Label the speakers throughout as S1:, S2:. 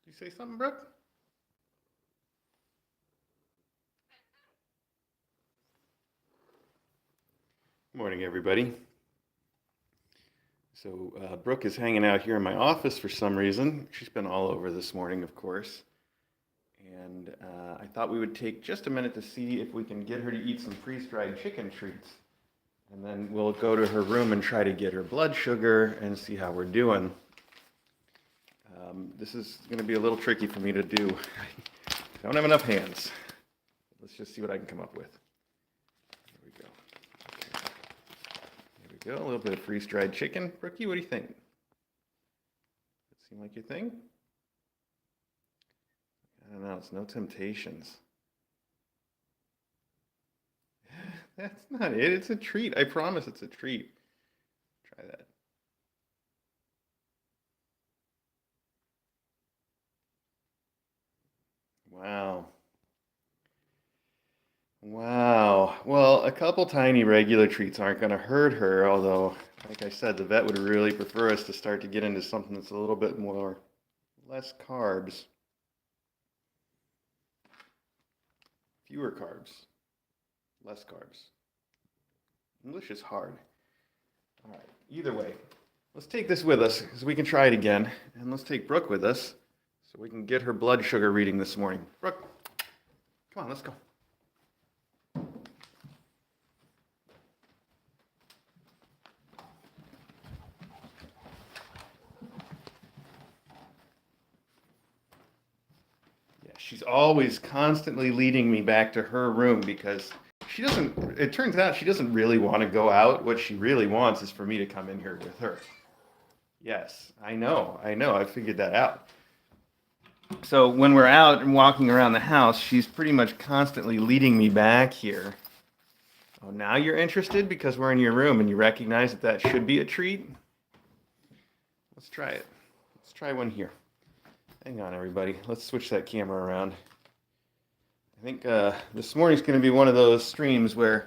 S1: You say something, Brooke? Morning, everybody. So, Brooke is hanging out here in my office for some reason. She's been all over this morning, of course. And I thought we would take just a minute to see if we can get her to eat some freeze-dried chicken treats. And then we'll go to her room and try to get her blood sugar and see how we're doing. This is going to be a little tricky for me to do. I don't have enough hands. Let's just see what I can come up with. There we go. Okay. There we go. A little bit of freeze-dried chicken. Brookie, what do you think? Does it seem like your thing? I don't know. It's no temptations. That's not it. It's a treat. I promise it's a treat. Try that. Wow. Wow. Well, a couple tiny regular treats aren't going to hurt her, although, like I said, the vet would really prefer us to start to get into something that's a little bit more, less carbs, fewer carbs, less carbs. English is hard. All right. Either way, let's take this with us because we can try it again. And let's take Brooke with us so we can get her blood sugar reading this morning. Brooke, come on, let's go. Yeah, she's always constantly leading me back to her room because she doesn't, it turns out she doesn't really want to go out. What she really wants is for me to come in here with her. Yes, I know, I figured that out. So when we're out and walking around the house, she's pretty much constantly leading me back here. Oh, now you're interested because we're in your room and you recognize that that should be a treat? Let's try it. Let's try one here. Hang on, everybody. Let's switch that camera around. I think this morning's going to be one of those streams where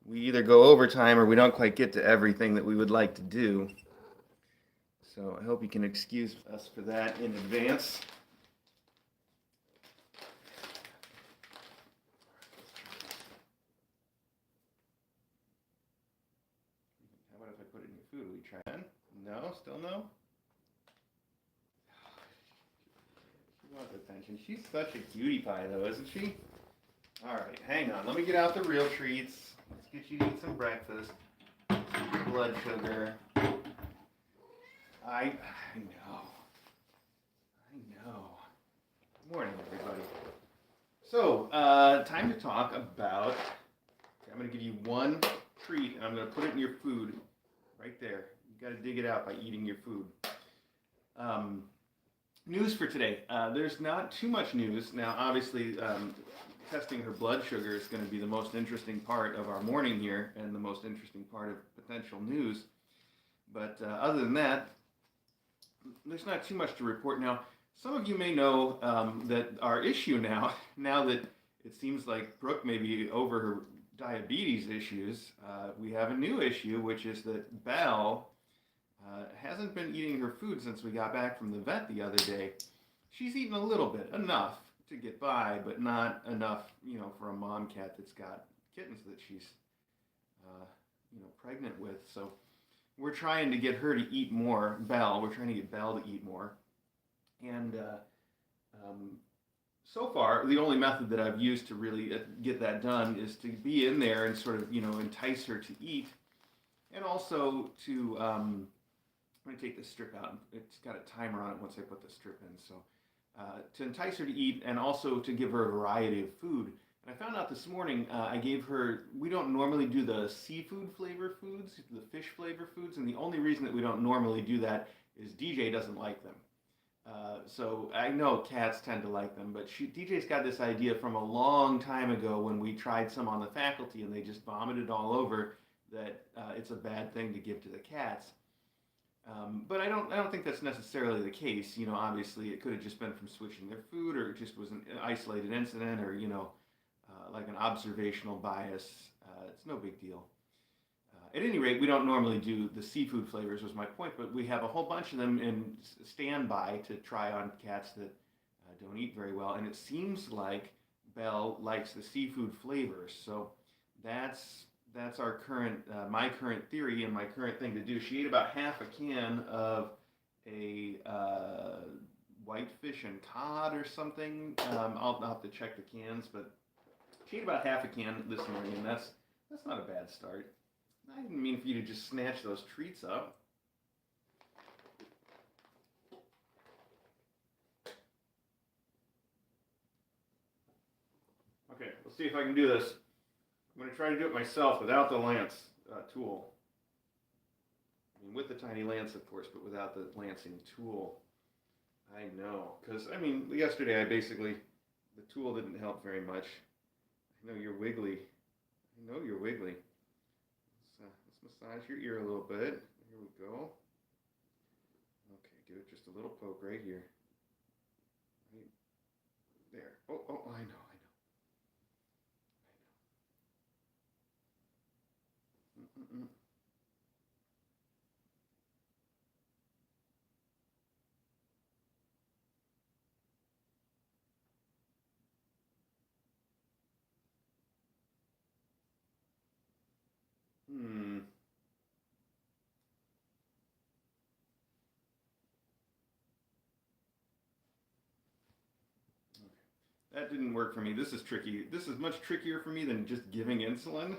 S1: we either go overtime or we don't quite get to everything that we would like to do. So I hope you can excuse us for that in advance. How about if I put it in your food? Will you try again? No? Still no? She wants attention. She's such a cutie pie, though, isn't she? All right, hang on. Let me get out the real treats. Let's get you to eat some breakfast. Your blood sugar. I know. I know. Good morning, everybody. So, time to talk about. Okay, I'm going to give you one treat, and I'm going to put it in your food right there. You got to dig it out by eating your food. News for today. There's not too much news. Now, obviously, testing her blood sugar is going to be the most interesting part of our morning here and the most interesting part of potential news. But other than that, there's not too much to report. Now, some of you may know that our issue now that it seems like Brooke may be over her diabetes issues, we have a new issue, which is that Belle hasn't been eating her food since we got back from the vet the other day. She's eaten a little bit, enough to get by, but not enough, for a mom cat that's got kittens that she's, pregnant with. So we're trying to get her to eat more. We're trying to get Belle to eat more. And so far, the only method that I've used to really get that done is to be in there and sort of, entice her to eat. And also to, I'm going to take this strip out. It's got a timer on it once I put the strip in. So to entice her to eat and also to give her a variety of food. And I found out this morning, I gave her, we don't normally do the seafood flavor foods, the fish flavor foods, and the only reason that we don't normally do that is DJ doesn't like them. So I know cats tend to like them, but DJ's got this idea from a long time ago when we tried some on the faculty and they just vomited all over that it's a bad thing to give to the cats. But I don't think that's necessarily the case. Obviously it could have just been from switching their food, or it just was an isolated incident, or like an observational bias. It's no big deal. At any rate, we don't normally do the seafood flavors, was my point, but we have a whole bunch of them in standby to try on cats that don't eat very well, and it seems like Belle likes the seafood flavors. So that's our current my current theory and my current thing to do. She ate about half a can of a whitefish and cod or something. I'll have to check the cans, but she ate about half a can this morning, and that's not a bad start. I didn't mean for you to just snatch those treats up. Okay, let's see if I can do this. I'm going to try to do it myself without the lance tool. I mean, with the tiny lance, of course, but without the lancing tool. I know, because, I mean, yesterday the tool didn't help very much. I know you're wiggly. I know you're wiggly. Let's massage your ear a little bit. Here we go. Okay, give it just a little poke right here. Right there. Oh, I know. Mm-mm. Hmm. That didn't work for me. This is tricky. This is much trickier for me than just giving insulin.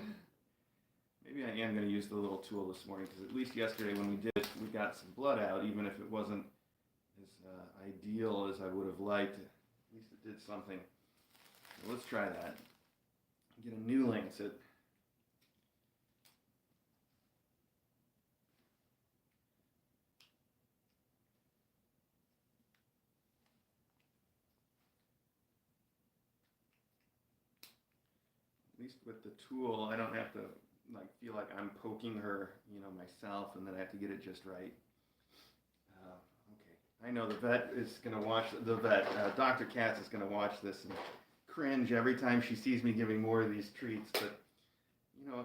S1: Maybe I am going to use the little tool this morning, because at least yesterday when we did it, we got some blood out, even if it wasn't as ideal as I would have liked. At least it did something. So let's try that. Get a new lancet. At least with the tool, I don't have to feel like I'm poking her, myself, and then I have to get it just right. Okay, I know the vet is going to watch. Dr. Katz is going to watch this and cringe every time she sees me giving more of these treats. But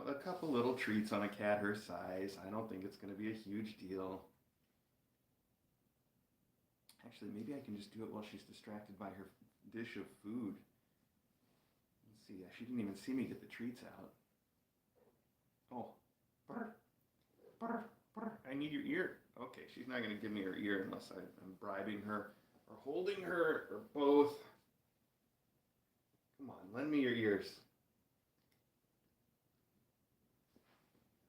S1: a couple little treats on a cat her size, I don't think it's going to be a huge deal. Actually, maybe I can just do it while she's distracted by her dish of food. Let's see. She didn't even see me get the treats out. Oh, brr, brr, brr. I need your ear. Okay, she's not going to give me her ear unless I'm bribing her or holding her or both. Come on, lend me your ears.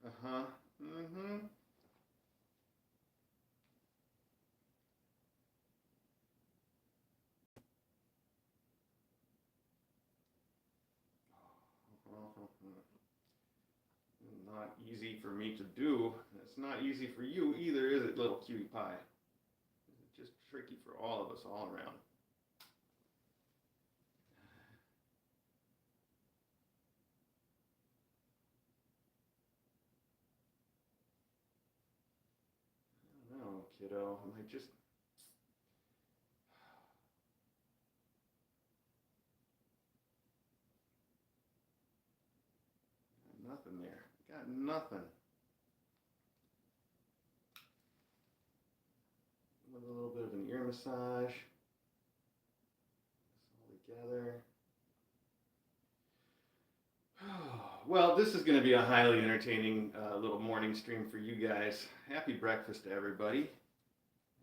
S1: Uh-huh. Mm-hmm. Not easy for me to do. It's not easy for you either, is it, little cutie pie? It's just tricky for all of us all around. I don't know, kiddo. Am I just... Got nothing there. Got nothing. With a little bit of an ear massage. This all together. Well, this is going to be a highly entertaining little morning stream for you guys. Happy breakfast to everybody.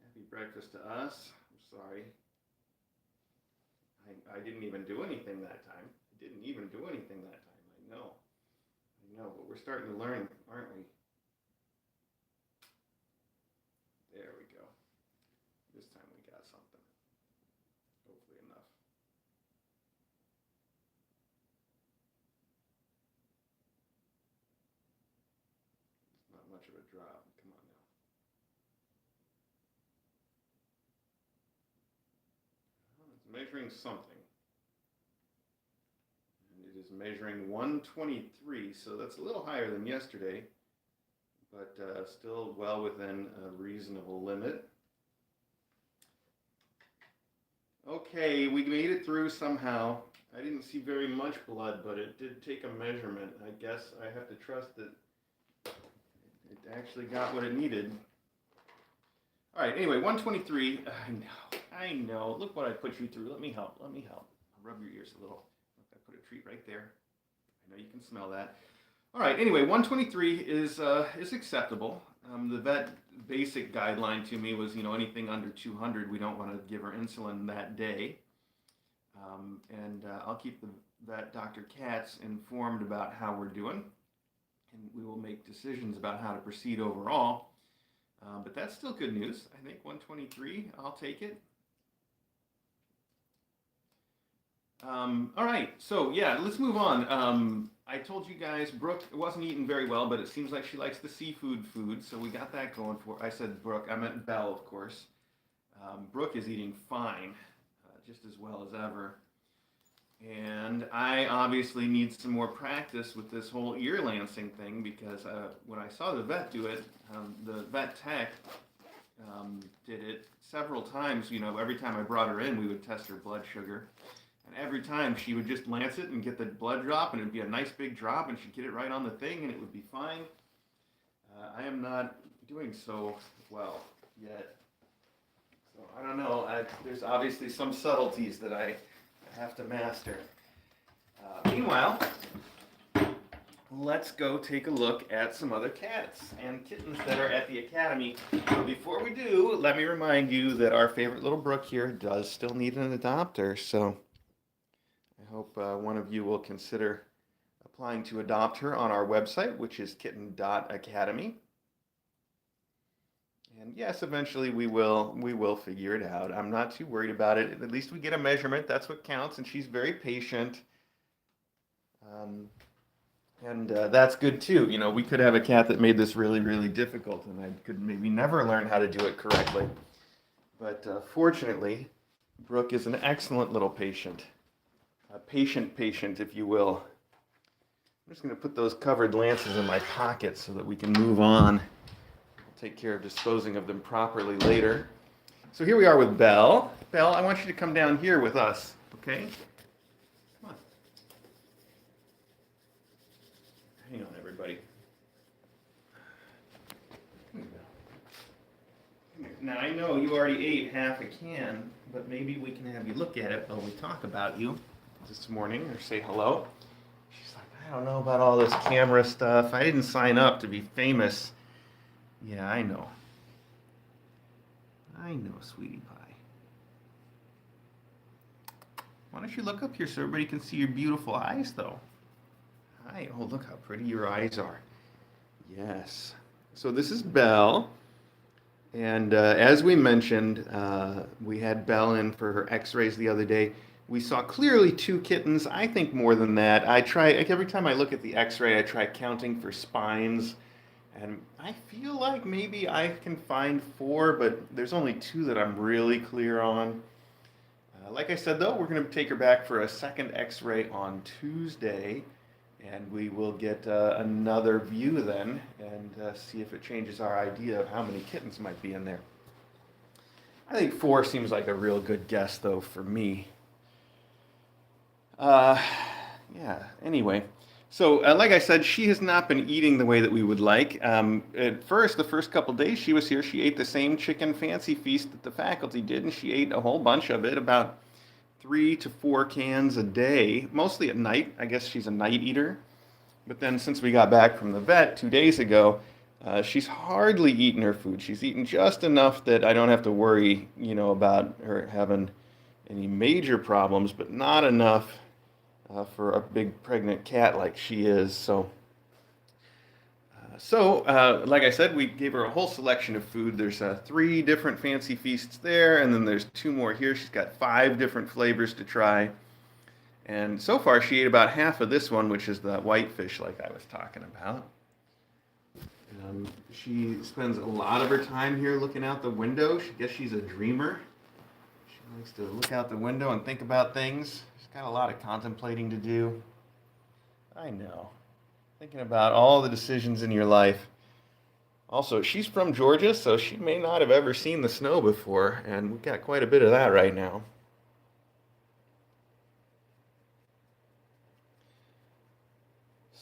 S1: Happy breakfast to us. I'm sorry. I didn't even do anything that time. I didn't even do anything that time. I know, but we're starting to learn, aren't we? There we go. This time we got something. Hopefully enough. It's not much of a drop. Come on now. Well, it's measuring something. And it is measuring 123, so that's a little higher than yesterday, but still well within a reasonable limit. Okay, we made it through somehow. I didn't see very much blood, but it did take a measurement. I guess I have to trust that it actually got what it needed. All right, anyway, 123. I know. I know. Look what I put you through. Let me help. Let me help. I'll rub your ears a little. I put a treat right there. I know you can smell that. All right. Anyway, 123 is acceptable. The vet basic guideline to me was, anything under 200, we don't want to give her insulin that day. And I'll keep the vet, Dr. Katz, informed about how we're doing, and we will make decisions about how to proceed overall. But that's still good news. I think 123, I'll take it. All right, so yeah, let's move on. I told you guys Brooke wasn't eating very well, but it seems like she likes the seafood food, so we got that going for. I said Brooke, I meant Belle, of course. Brooke is eating fine, just as well as ever. And I obviously need some more practice with this whole ear lancing thing because when I saw the vet do it, the vet tech did it several times. Every time I brought her in, we would test her blood sugar. And every time she would just lance it and get the blood drop, and it would be a nice big drop, and she'd get it right on the thing, and it would be fine. I am not doing so well yet. So I don't know. There's obviously some subtleties that I have to master. Meanwhile, let's go take a look at some other cats and kittens that are at the academy. But before we do, let me remind you that our favorite little Brooke here does still need an adopter. So I hope one of you will consider applying to adopt her on our website, which is kitten.academy. And yes, eventually we will figure it out. I'm not too worried about it. At least we get a measurement. That's what counts. And she's very patient. And that's good too. We could have a cat that made this really, really difficult, and I could maybe never learn how to do it correctly. But fortunately, Brooke is an excellent little patient. A patient, if you will. I'm just going to put those covered lances in my pocket so that we can move on. Take care of disposing of them properly later. So here we are with Belle. Belle, I want you to come down here with us, okay? Come on. Hang on, everybody. Come here. Now, I know you already ate half a can, but maybe we can have you look at it while we talk about you this morning or say hello. She's like, I don't know about all this camera stuff. I didn't sign up to be famous. Yeah, I know. I know, sweetie pie. Why don't you look up here so everybody can see your beautiful eyes, though? Hi. Oh, look how pretty your eyes are. Yes. So this is Belle. And as we mentioned, we had Belle in for her x-rays the other day. We saw clearly 2 kittens. I think more than that. Every time I look at the x-ray, I try counting for spines. And I feel like maybe I can find 4, but there's only 2 that I'm really clear on. Like I said, though, we're going to take her back for a second x-ray on Tuesday, and we will get another view then and see if it changes our idea of how many kittens might be in there. I think 4 seems like a real good guess, though, for me. Yeah, anyway. So, like I said, she has not been eating the way that we would like. At first, the first couple days she was here, she ate the same chicken fancy feast that the faculty did, and she ate a whole bunch of it, about 3 to 4 cans a day, mostly at night. I guess she's a night eater. But then since we got back from the vet 2 days ago, she's hardly eaten her food. She's eaten just enough that I don't have to worry, about her having any major problems, but not enough for a big pregnant cat like she is. So, like I said, we gave her a whole selection of food. There's 3 different fancy feasts there, and then there's 2 more here. She's got 5 different flavors to try. And so far, she ate about half of this one, which is the whitefish like I was talking about. She spends a lot of her time here looking out the window. I guess she's a dreamer. She likes to look out the window and think about things. She's got a lot of contemplating to do. I know. Thinking about all the decisions in your life. Also, she's from Georgia, so she may not have ever seen the snow before, and we've got quite a bit of that right now.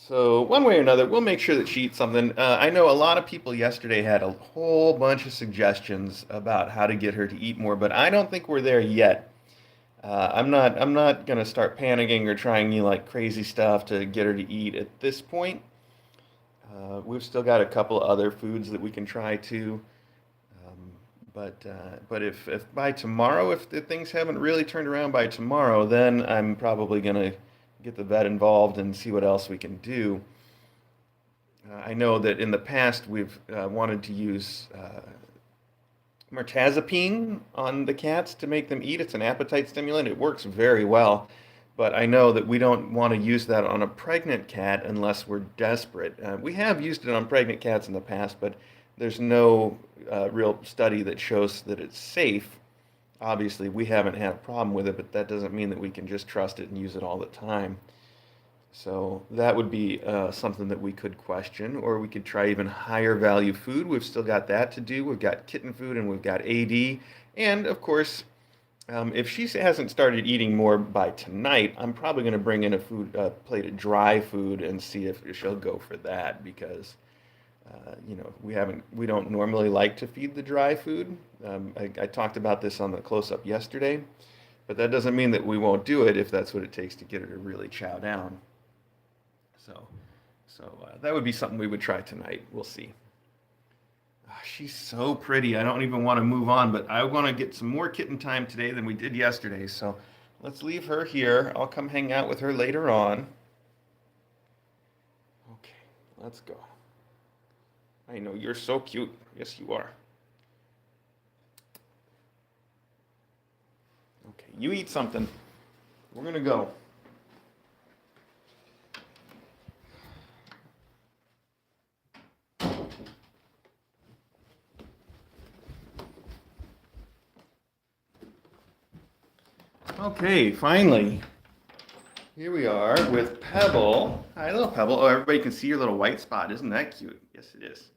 S1: So one way or another, we'll make sure that she eats something. I know a lot of people yesterday had a whole bunch of suggestions about how to get her to eat more, but I don't think we're there yet. I'm not gonna start panicking or trying like crazy stuff to get her to eat at this point. We've still got a couple of other foods that we can try too. Um, but if by tomorrow, if the things haven't really turned around by tomorrow, then I'm probably gonna get the vet involved and see what else we can do. I know that in the past we've wanted to use mirtazapine on the cats to make them eat. It's an appetite stimulant. It works very well. But I know that we don't want to use that on a pregnant cat unless we're desperate. We have used it on pregnant cats in the past, but there's no real study that shows that it's safe. Obviously, we haven't had a problem with it, but that doesn't mean that we can just trust it and use it all the time. So that would be something that we could question, or we could try even higher value food. We've still got that to do. We've got kitten food and we've got AD. And of course, if she hasn't started eating more by tonight, I'm probably going to bring in a plate of dry food and see if she'll go for that because, we don't normally like to feed the dry food. I talked about this on the close-up yesterday, but that doesn't mean that we won't do it if that's what it takes to get her to really chow down. So, so that would be something we would try tonight. We'll see. She's so pretty. I don't even want to move on, but I want to get some more kitten time today than we did yesterday. So let's leave her here. I'll come hang out with her later on. Okay, let's go. I know you're so cute. Yes, you are. Okay, you eat something. We're going to go. Okay, finally. Here we are with Pebble. Hi, little Pebble. Oh, everybody can see your little white spot. Isn't that cute? Yes, it is.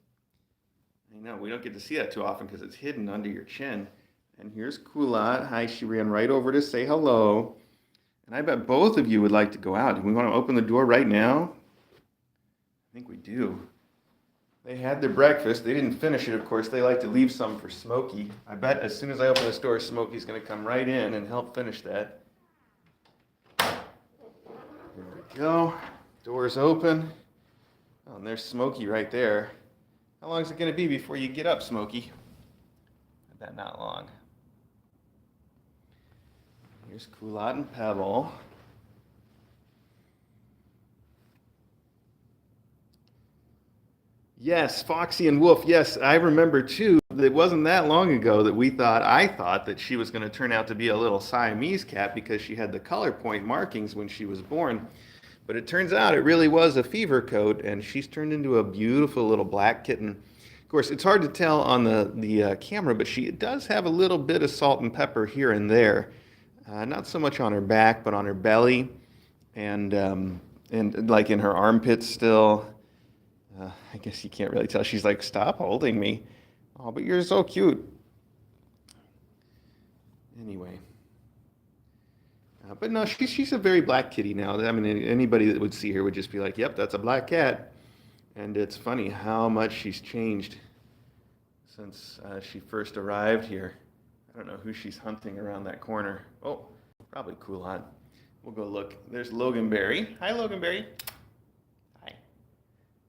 S1: I know, we don't get to see that too often because it's hidden under your chin. And here's Kulat. Hi, she ran right over to say hello. And I bet both of you would like to go out. Do we want to open the door right now? I think we do. They had their breakfast. They didn't finish it, of course. They like to leave some for Smokey. I bet as soon as I open this door, Smokey's going to come right in and help finish that. There we go. Door's open. Oh, and there's Smokey right there. How long is it going to be before you get up, Smokey? I bet not long. Here's Kulat and Pebble. Yes, Foxy and Wolf. Yes, I remember too. It wasn't that long ago that I thought that she was going to turn out to be a little Siamese cat because she had the color point markings when she was born. But it turns out it really was a fever coat, and she's turned into a beautiful little black kitten. Of course, it's hard to tell on the camera, but she does have a little bit of salt and pepper here and there. Not so much on her back, but on her belly, and like in her armpits still. I guess you can't really tell. She's like, "Stop holding me." Oh, but you're so cute. Anyway. But no, she's a very black kitty now. I mean, anybody that would see her would just be like, "Yep, that's a black cat." And it's funny how much she's changed since she first arrived here. I don't know who she's hunting around that corner. Oh, probably Kulat. We'll go look. There's Loganberry. Hi, Loganberry. Hi.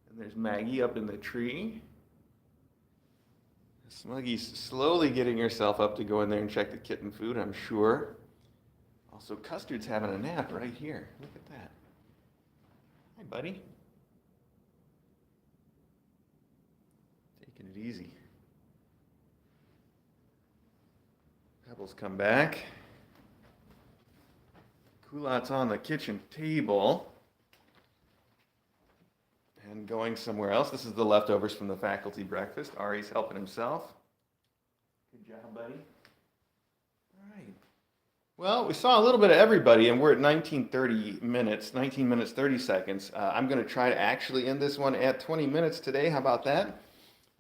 S1: And there's Maggie up in the tree. Smuggy's slowly getting herself up to go in there and check the kitten food, I'm sure. Also, Custard's having a nap right here. Look at that. Hi, buddy. Taking it easy. Pebbles come back. Kulat's on the kitchen table and going somewhere else. This is the leftovers from the faculty breakfast. Ari's helping himself. Good job, buddy. All right. Well, we saw a little bit of everybody, and we're at 19 minutes, 30 seconds. I'm going to try to actually end this one at 20 minutes today. How about that?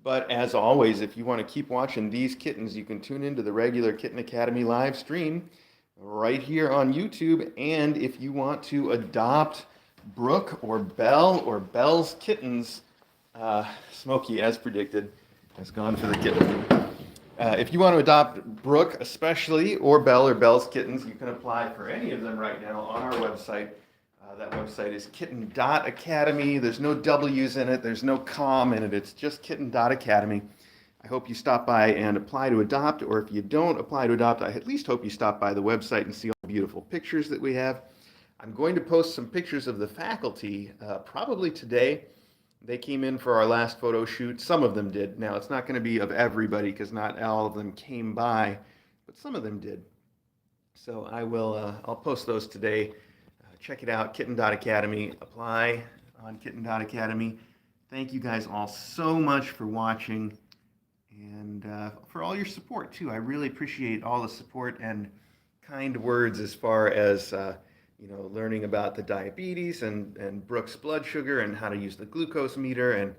S1: But as always, if you want to keep watching these kittens, you can tune into the regular Kitten Academy live stream right here on YouTube. And if you want to adopt Brooke or Belle or Belle's Kittens. Smokey, as predicted, has gone for the kitten. If you want to adopt Brooke especially, or Belle or Belle's Kittens, you can apply for any of them right now on our website. That website is kitten.academy. There's no W's in it. There's no com in it. It's just kitten.academy. I hope you stop by and apply to adopt, or if you don't apply to adopt, I at least hope you stop by the website and see all the beautiful pictures that we have. I'm going to post some pictures of the faculty probably today. They came in for our last photo shoot. Some of them did. Now, it's not going to be of everybody because not all of them came by, but some of them did. So I'll post those today. Check it out, kitten.academy. Apply on kitten.academy. Thank you guys all so much for watching and for all your support, too. I really appreciate all the support and kind words as far as learning about the diabetes and Brooke's blood sugar and how to use the glucose meter and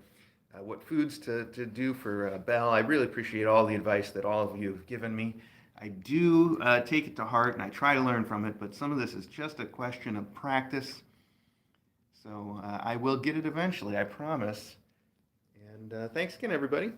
S1: what foods to do for Belle. I really appreciate all the advice that all of you have given me. I do take it to heart and I try to learn from it, but some of this is just a question of practice. So I will get it eventually, I promise. And thanks again, everybody.